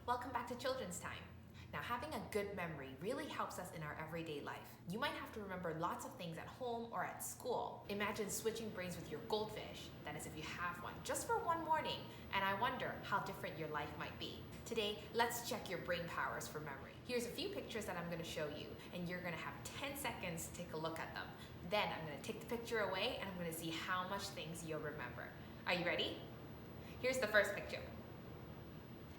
Welcome back to Children's Time. Now, having a good memory really helps us in our everyday life. You might have to remember lots of things at home or at school. Imagine switching brains with your goldfish, that is if you have one, just for one morning, and I wonder how different your life might be. Today, let's check your brain powers for memory. Here's a few pictures that I'm going to show you, and you're going to have 10 seconds to take a look at them. Then I'm going to take the picture away, and I'm going to see how much things you'll remember. Are you ready? Here's the first picture.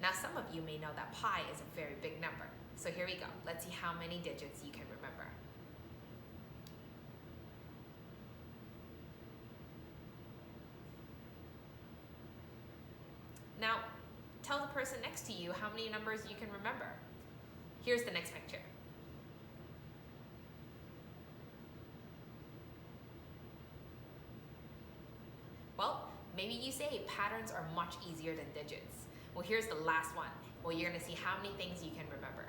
Now, some of you may know that pi is a very big number. So here we go. Let's see how many digits you can remember. Now, tell the person next to you how many numbers you can remember. Here's the next picture. Well, maybe you say patterns are much easier than digits. Well, here's the last one. Well, you're going to see how many things you can remember.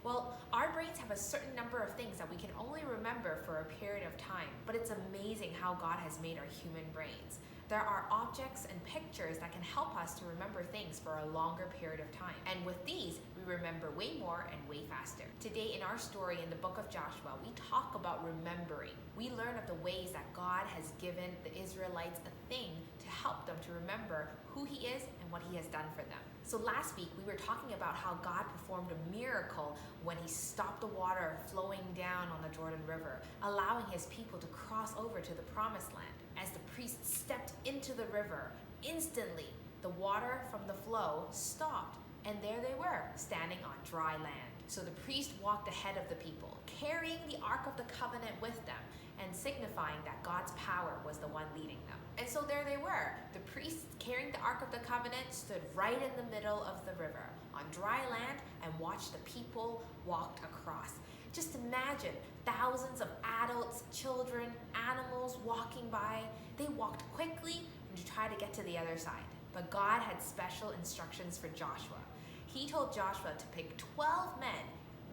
Well, our brains have a certain number of things that we can only remember for a period of time, but it's amazing how God has made our human brains. There are objects and pictures that can help us to remember things for a longer period of time. And with these, we remember way more and way faster. Today in our story in the book of Joshua, we talk about remembering. We learn of the ways that God has given the Israelites a thing to help them to remember who He is and what He has done for them. So last week, we were talking about how God performed a miracle when He stopped the water flowing down on the Jordan River, allowing His people to cross over to the Promised Land. As the priests stepped into the river, instantly the water from the flow stopped, and there they were, standing on dry land. So the priest walked ahead of the people, carrying the Ark of the Covenant with them, and signifying that God's power was the one leading them. And so there they were. The priests carrying the Ark of the Covenant stood right in the middle of the river, on dry land, and watched the people walk across. Just imagine thousands of adults, children, animals walking by. They walked quickly to try to get to the other side. But God had special instructions for Joshua. He told Joshua to pick 12 men,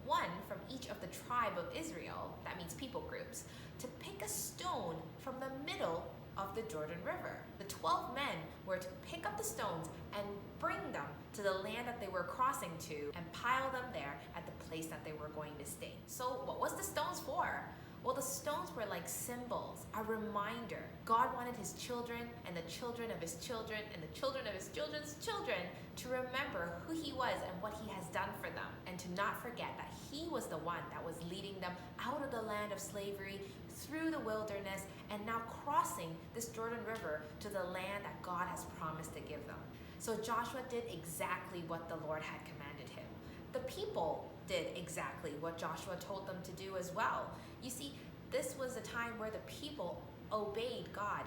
one from each of the tribe of Israel, that means people groups, to pick a stone from the middle of the Jordan River. The 12 men were to pick up the stones and bring them to the land that they were crossing to and pile them there at the place that they were going to stay. So what was the stones for? Well, the stones were like symbols, a reminder. God wanted His children and the children of His children and the children of His children's children to remember who He was and what He has done for them, and to not forget that He was the one that was leading them out of the land of slavery, through the wilderness, and now crossing this Jordan River to the land that God has promised to give them. So Joshua did exactly what the Lord had commanded him. The people did exactly what Joshua told them to do as well. You see, this was a time where the people obeyed God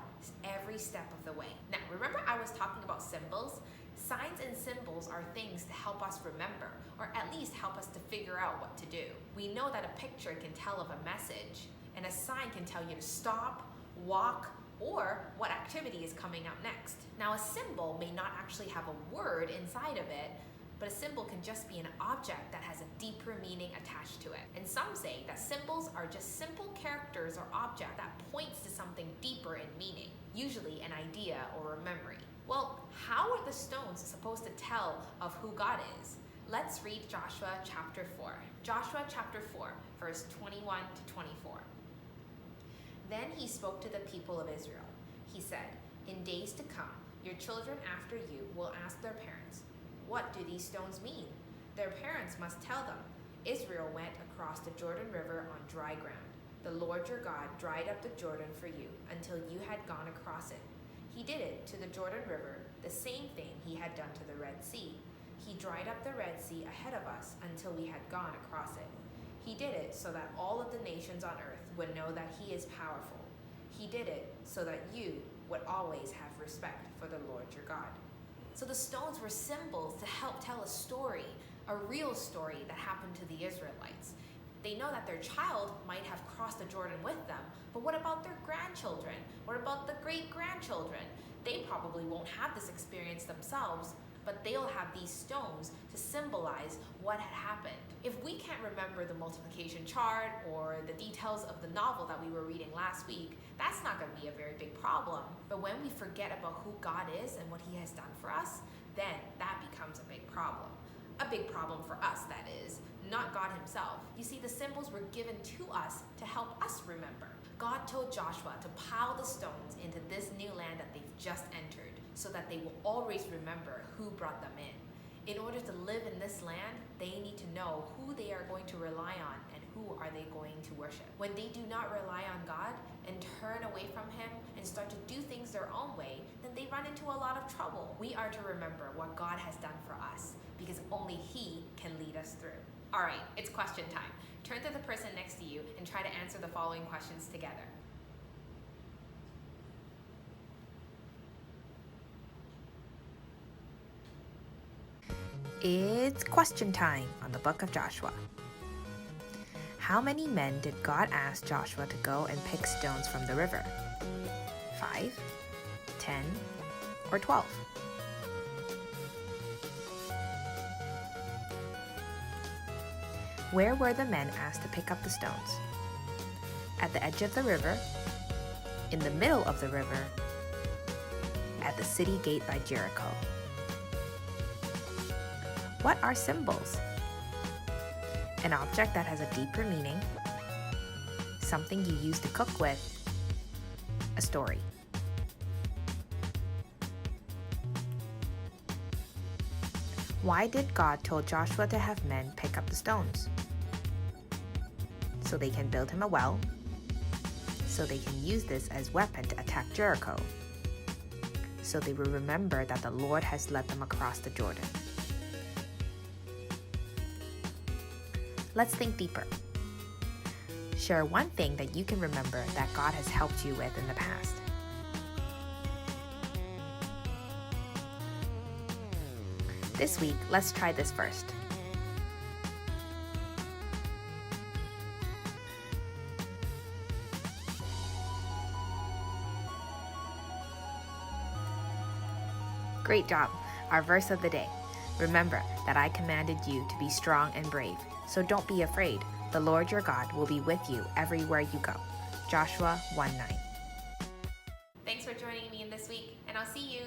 every step of the way. Now, remember I was talking about symbols? Signs and symbols are things to help us remember, or at least help us to figure out what to do. We know that a picture can tell of a message, and a sign can tell you to stop, walk, or what activity is coming up next. Now, a symbol may not actually have a word inside of it, but a symbol can just be an object that has a deeper meaning attached to it. And some say that symbols are just simple characters or objects that points to something deeper in meaning, usually an idea or a memory. Well, how are the stones supposed to tell of who God is? Let's read Joshua chapter 4. Joshua chapter 4, verse 21 to 24. Then he spoke to the people of Israel. He said, "In days to come, your children after you will ask their parents, 'What do these stones mean?' Their parents must tell them, 'Israel went across the Jordan River on dry ground. The Lord your God dried up the Jordan for you until you had gone across it. He did it to the Jordan River, the same thing He had done to the Red Sea. He dried up the Red Sea ahead of us until we had gone across it. He did it so that all of the nations on earth would know that He is powerful. He did it so that you would always have respect for the Lord your God.'" So the stones were symbols to help tell a story, a real story that happened to the Israelites. They know that their child might have crossed the Jordan with them, but what about their grandchildren? What about the great-grandchildren? They probably won't have this experience themselves, but they'll have these stones to symbolize what had happened. If we can't remember the multiplication chart or the details of the novel that we were reading last week, that's not going to be a very big problem. But when we forget about who God is and what He has done for us, then that becomes a big problem. A big problem for us, that is, not God Himself. You see, the symbols were given to us to help us remember. God told Joshua to pile the stones into this new land that they've just entered so that they will always remember who brought them in. In order to live in this land, they need to know who they are going to rely on and who are they going to worship. When they do not rely on God and turn away from Him and start to do things their own way, then they run into a lot of trouble. We are to remember what God has done for us because only He can lead us through. All right, it's question time. Turn to the person next to you and try to answer the following questions together. It's question time on the book of Joshua. How many men did God ask Joshua to go and pick stones from the river? 5, 10, or 12? Where were the men asked to pick up the stones? At the edge of the river, in the middle of the river, at the city gate by Jericho. What are symbols? An object that has a deeper meaning, something you use to cook with, a story. Why did God tell Joshua to have men pick up the stones? So they can build him a well, so they can use this as weapon to attack Jericho, so they will remember that the Lord has led them across the Jordan. Let's think deeper. Share one thing that you can remember that God has helped you with in the past. This week, let's try this first. Great job! Our verse of the day. Remember that I commanded you to be strong and brave, so don't be afraid. The Lord your God will be with you everywhere you go. Joshua 1:9. Thanks for joining me in this week, and I'll see you